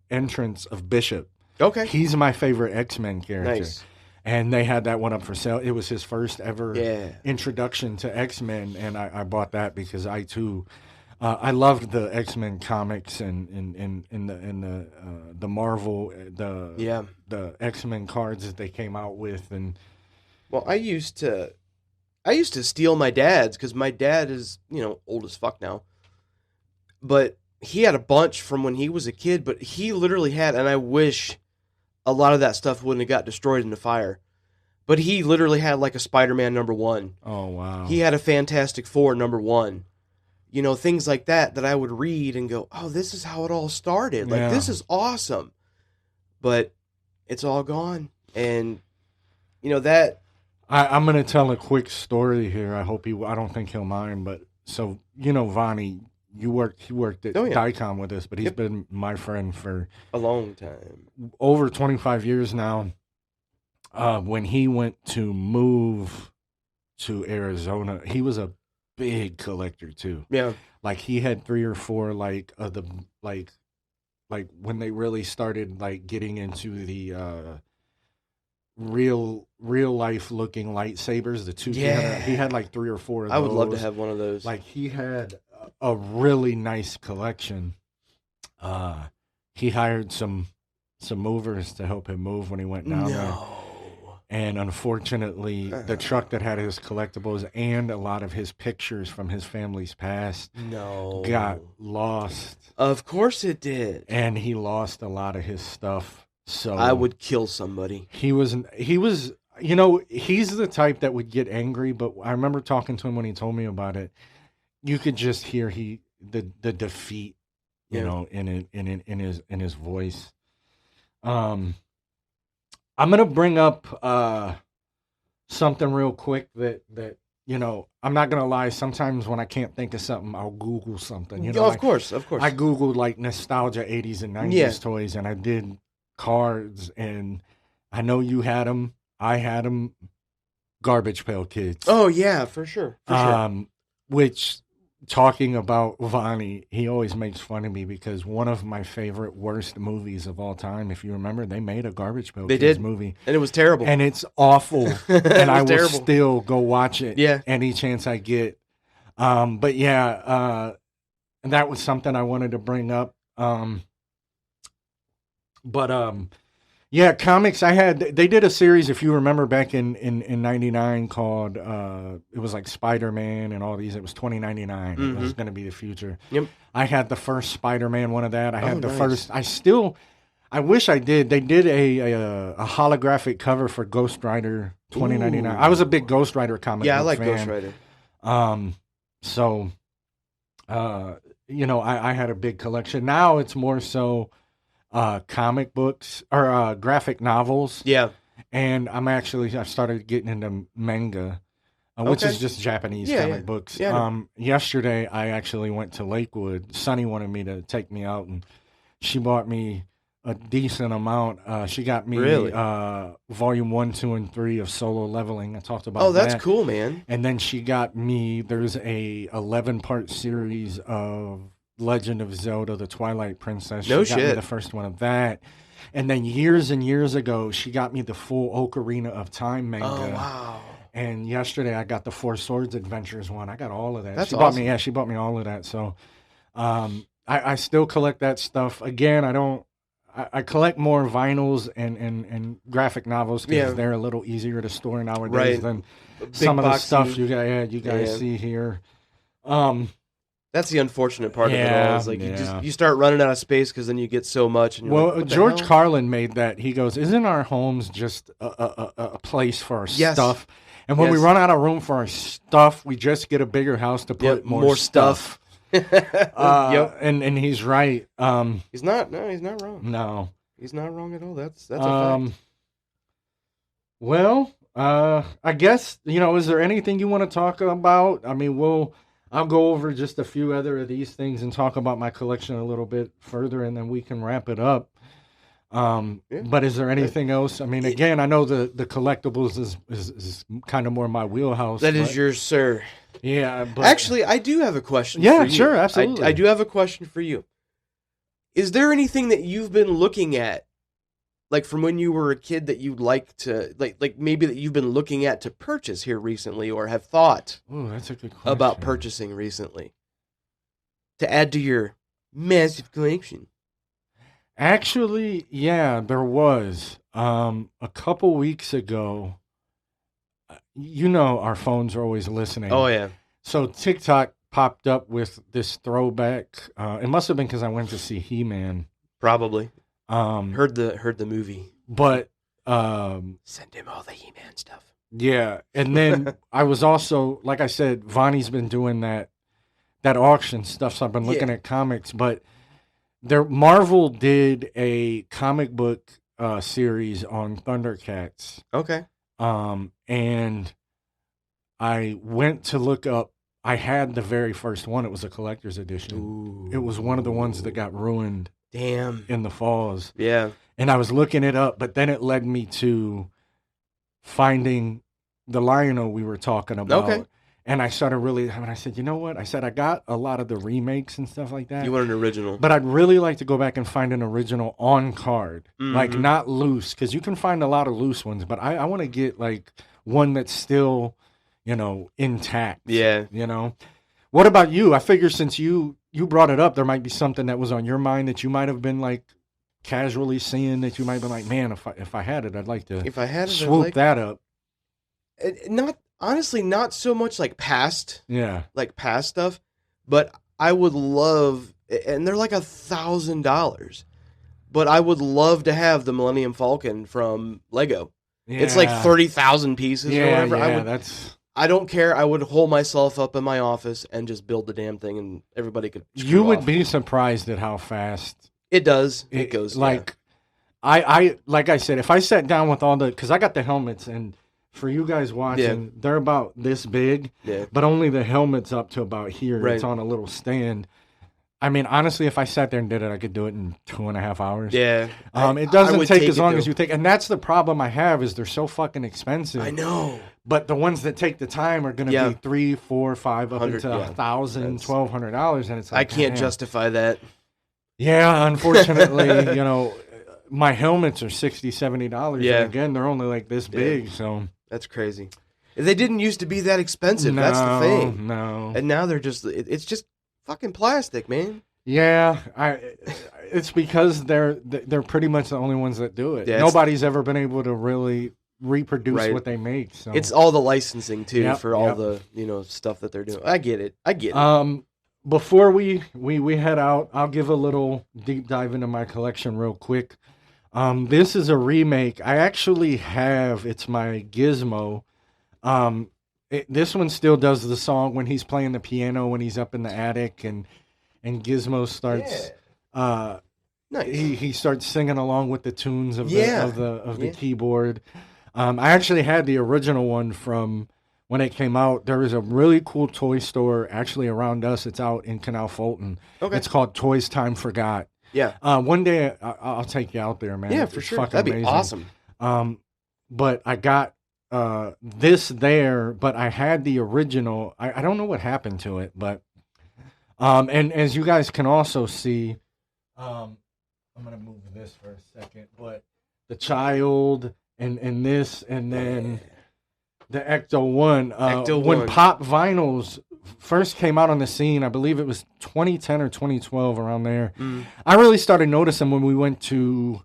entrance of Bishop. Okay. He's my favorite X-Men character. Nice. And they had that one up for sale. It was his first ever introduction to X-Men, and I bought that because I too, I loved the X-Men comics and the Marvel the X-Men cards that they came out with. And well, I used to steal my dad's because my dad is old as fuck now, but he had a bunch from when he was a kid. But he literally had, and I wish a lot of that stuff wouldn't have got destroyed in the fire. But he literally had like a Spider-Man #1. Oh, wow. He had a Fantastic Four #1. Things like that I would read and go, oh, this is how it all started. Like, this is awesome. But it's all gone. And, that... I'm going to tell a quick story here. I don't think he'll mind. But, so, Vonnie, he worked at Dicom with us, but he's been my friend for a long time, over 25 years now. When he went to move to Arizona, he was a big collector too. Yeah, like he had 3 or 4 like when they really started like getting into the real life looking lightsabers. The two, he had like 3 or 4 of those. I would love to have one of those. Like he had a really nice collection. He hired some movers to help him move when he went down there. And unfortunately, the truck that had his collectibles and a lot of his pictures from his family's past got lost. Of course it did. And he lost a lot of his stuff. So I would kill somebody. He was he's the type that would get angry, but I remember talking to him when he told me about it. You could just hear the defeat, in his voice. I'm gonna bring up something real quick that I'm not gonna lie. Sometimes when I can't think of something, I'll Google something. Of course. I Googled like nostalgia 80s and 90s toys, and I did cards, and I know you had them. I had them. Garbage Pail Kids. Oh yeah, for sure. Which, talking about Vonnie, he always makes fun of me because one of my favorite worst movies of all time, if you remember, they made a Garbage Pail Kids movie. And it was terrible. And it's awful. And I will still go watch it any chance I get. But yeah, that was something I wanted to bring up. Yeah, comics. They did a series, if you remember, back in 99 called, it was like Spider-Man and all these. It was 2099. It was going to be the future. Yep. I had the first Spider-Man, one of that. I had the first. I wish I did. They did a holographic cover for Ghost Rider 2099. Ooh. I was a big Ghost Rider comic book I like fan. Ghost Rider. So, I had a big collection. Now it's more so comic books or graphic novels. Yeah. And I've started getting into manga. which Okay. is just Japanese Yeah, comic yeah. books. Yeah. Yesterday, I actually went to Lakewood. Sunny wanted me to take me out, and she bought me a decent amount. She got me Really? volume 1, 2, and 3 of Solo Leveling. I talked about Oh, that's that. cool, man. And then she got me, there's a 11-part series of Legend of Zelda, The Twilight Princess. No She got me shit. the first one of that. And then years and years ago, she got me the full Ocarina of Time manga. Oh, wow. And yesterday I got the Four Swords Adventures one. I got all of that. That's she bought awesome. me, she bought me all of that. So I still collect that stuff. Again, I collect more vinyls and graphic novels because they're a little easier to store nowadays than some of the stuff you guys see here. That's the unfortunate part of it all. Is like you start running out of space because then you get so much. And you're like, George Carlin made that. He goes, "Isn't our homes just a place for our stuff? And when we run out of room for our stuff, we just get a bigger house to put more stuff." And he's right. He's not wrong. No, he's not wrong at all. That's a fact. Well, I guess, is there anything you want to talk about? I mean, I'll go over just a few other of these things and talk about my collection a little bit further, and then we can wrap it up. But is there anything else? I mean, again, I know the collectibles is kind of more my wheelhouse. That is yours, sir. Yeah, but actually, I do have a question. Yeah, for you. Sure, absolutely. I do have a question for you. Is there anything that you've been looking at, like from when you were a kid, that you'd like to, like maybe that you've been looking at to purchase here recently, or have thought that's a good question. about purchasing recently to add to your massive collection? Actually, yeah, there was. A couple weeks ago, our phones are always listening. Oh, yeah. So TikTok popped up with this throwback. It must have been because I went to see He-Man. Probably. Heard the movie. But send him all the He-Man stuff. Yeah, and then I was also, like I said, Vonnie's been doing that auction stuff, so I've been looking at comics, but Marvel did a comic book series on Thundercats. Okay. And I went to look up. I had the very first one. It was a collector's edition. Ooh. It was one of the ones that got ruined. Damn. In the falls. Yeah. And I was looking it up, but then it led me to finding the Lion-O we were talking about. Okay. And I started I said, you know what? I said, I got a lot of the remakes and stuff like that. You want an original. But I'd really like to go back and find an original on card. Mm-hmm. Like not loose, because you can find a lot of loose ones, but I want to get like one that's still, intact. Yeah. What about you? I figure since you brought it up, there might be something that was on your mind that you might have been like casually seeing, that you might have been like, man, if I had it, I'd like to swoop that up. Not so much like past stuff, but I would love, and they're like $1,000, but I would love to have the Millennium Falcon from Lego. Yeah. It's like 30,000 pieces or whatever. I don't care. I would hole myself up in my office and just build the damn thing, and everybody could. You would be surprised at how fast it does. It goes. Like, I like I said, if I sat down with because I got the helmets, and for you guys watching, they're about this big, but only the helmet's up to about here. Right. It's on a little stand. I mean, honestly, if I sat there and did it, I could do it in 2.5 hours. Yeah. It doesn't take as long as you think. And that's the problem I have, is they're so fucking expensive. I know. But the ones that take the time are going to be $300, $400, $500, up into $1,000, $1,200. And it's like, I can't justify that. Yeah, unfortunately, my helmets are $60, $70. Yeah. And again, they're only like this big. So that's crazy. They didn't used to be that expensive. No, that's the thing. No. And now they're just, it's just fucking plastic, man. Yeah, it's because they're pretty much the only ones that do it. Yeah, nobody's ever been able to really reproduce what they make. So it's all the licensing too for all the stuff that they're doing. I get it. Before we head out, I'll give a little deep dive into my collection real quick. This is a remake. I actually have. It's my Gizmo. This one still does the song when he's playing the piano when he's up in the attic, and Gizmo starts. Nice. He starts singing along with the tunes of the keyboard. I actually had the original one from when it came out. There was a really cool toy store actually around us. It's out in Canal Fulton. Okay. It's called Toys Time Forgot. Yeah. One day I'll take you out there, man. Yeah, It's for sure. fucking That'd be amazing. awesome. But I got this there, but I had the original. I don't know what happened to it, but and as you guys can also see, I'm gonna move this for a second, but the child and this, and then the Ecto One. Ecto When One. pop vinyls first came out on the scene, I believe it was 2010 or 2012, around there. I really started noticing when we went to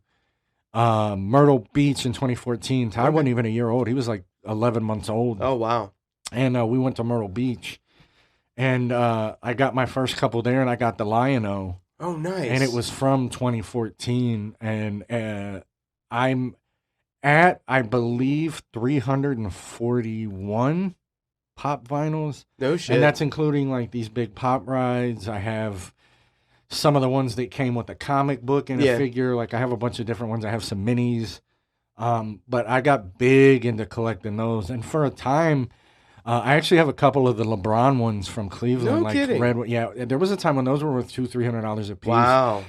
Myrtle Beach in 2014. Ty wasn't even a year old. He was like 11 months old. Oh, wow. And we went to Myrtle Beach, and I got my first couple there, and I got the Lion-O. Oh, nice. And it was from 2014, and I'm at, I believe, 341 pop vinyls. No shit. And that's including like these big pop rides. I have some of the ones that came with a comic book and a figure. Like I have a bunch of different ones. I have some minis. But I got big into collecting those. And for a time, I actually have a couple of the LeBron ones from Cleveland. No like kidding. Yeah, there was a time when those were worth $200-$300 a piece. Wow.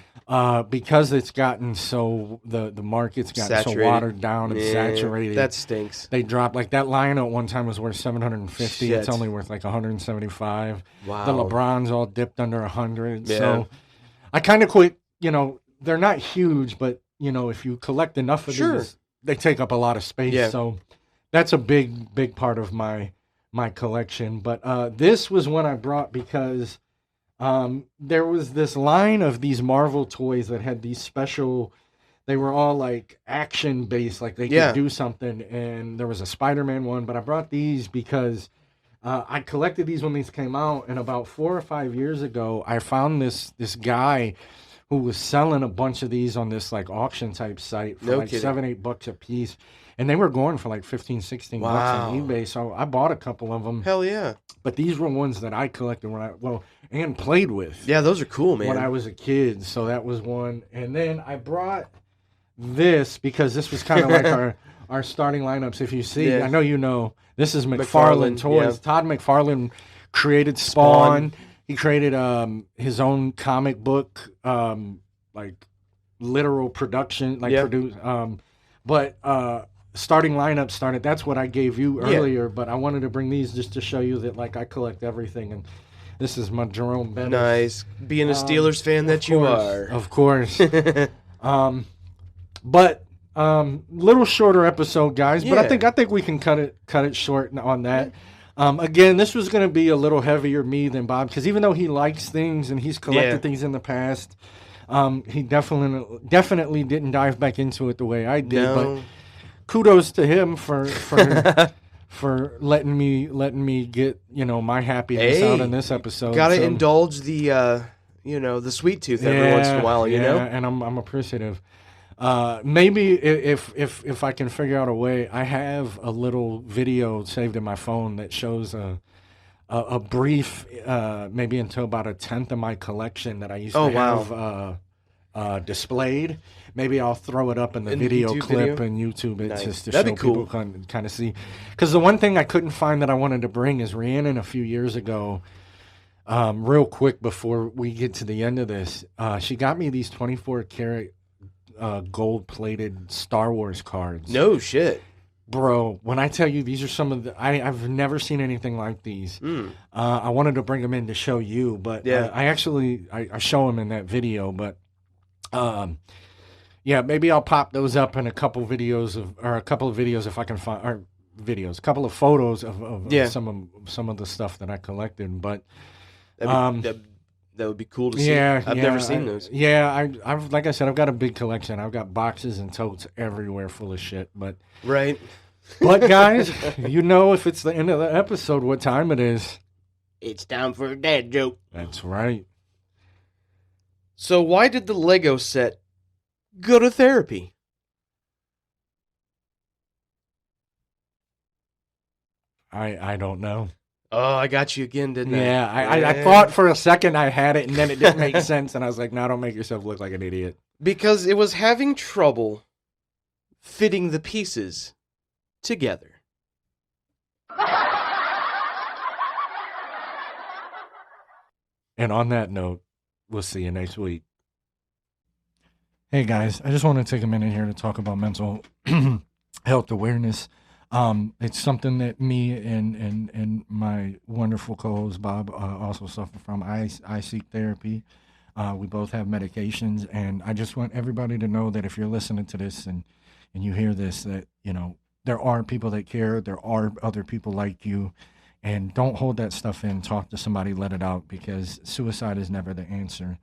Because it's gotten so, the market's gotten Saturated. so watered down and saturated. That stinks. They dropped, like that Lion-O at one time was worth $750. Shit. It's only worth like $175. Wow. The LeBrons all dipped under $100. Yeah. So I kind of quit. They're not huge, but if you collect enough of these, they take up a lot of space. Yeah. So that's a big part of my collection. But this was one I brought because there was this line of these Marvel toys that had these special. They were all like action based, like they could do something. And there was a Spider-Man one, but I brought these because I collected these when these came out. And about 4 or 5 years ago, I found this guy who was selling a bunch of these on this like auction type site for like $7-8 a piece. And they were going for like 15-16 bucks on eBay. So I bought a couple of them. Hell yeah. But these were ones that I collected and played with. Yeah, those are cool, man. When I was a kid. So that was one. And then I brought this because this was kind of like our starting lineups. If you see, I know this is McFarlane Toys. Yeah. Todd McFarlane created Spawn. He created his own comic book, like literal production, like produced. But starting lineup started. That's what I gave you earlier. But I wanted to bring these just to show you that like I collect everything. And this is my Jerome Bettis. Nice, being a Steelers fan that you are. Of course. But little shorter episode, guys. But I think we can cut it short on that. Again, this was going to be a little heavier me than Bob because even though he likes things and he's collected things in the past, he definitely didn't dive back into it the way I did. No. But kudos to him for letting me get my happiness out in this episode. Gotta indulge the the sweet tooth every once in a while. And I'm appreciative. Maybe if I can figure out a way, I have a little video saved in my phone that shows a brief, maybe until about 1/10 of my collection that I used to have displayed. Maybe I'll throw it up in the video clip and YouTube it just to show people can kind of see. Because the one thing I couldn't find that I wanted to bring is Rhiannon a few years ago. Real quick before we get to the end of this, she got me these 24-karat gold-plated Star Wars cards. No shit. Bro, when I tell you these are some of the... I've never seen anything like these. I wanted to bring them in to show you, but I show them in that video, but maybe I'll pop those up in a couple of videos if I can find... Or videos, a couple of photos of some of the stuff that I collected, but... That would be cool to see. I've never seen those. I've like I said, I've got a big collection. I've got boxes and totes everywhere full of shit. But guys, if it's the end of the episode, what time it is? It's time for a dad joke. That's right. So why did the Lego set go to therapy? I don't know. Oh, I got you again, didn't I? Yeah, I thought for a second I had it, and then it didn't make sense, and I was like, no, don't make yourself look like an idiot. Because it was having trouble fitting the pieces together. And on that note, we'll see you next week. Hey guys, I just want to take a minute here to talk about mental health awareness. It's something that me and my wonderful co-host Bob also suffer from. I seek therapy. We both have medications, and I just want everybody to know that if you're listening to this and you hear this, that there are people that care. There are other people like you, and don't hold that stuff in. Talk to somebody, let it out, because suicide is never the answer.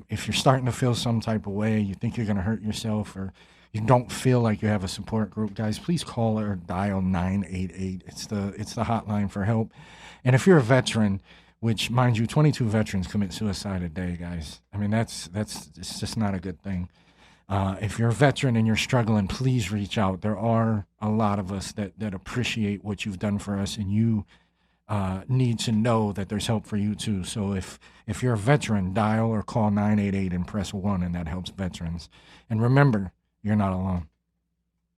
If you're starting to feel some type of way, you think you're going to hurt yourself, or you don't feel like you have a support group, guys, please call or dial 988. It's the hotline for help. And if you're a veteran, which, mind you, 22 veterans commit suicide a day, guys. I mean, it's just not a good thing. If you're a veteran and you're struggling, please reach out. There are a lot of us that appreciate what you've done for us, and you need to know that there's help for you too. So if you're a veteran, dial or call 988 and press 1, and that helps veterans. And remember, you're not alone.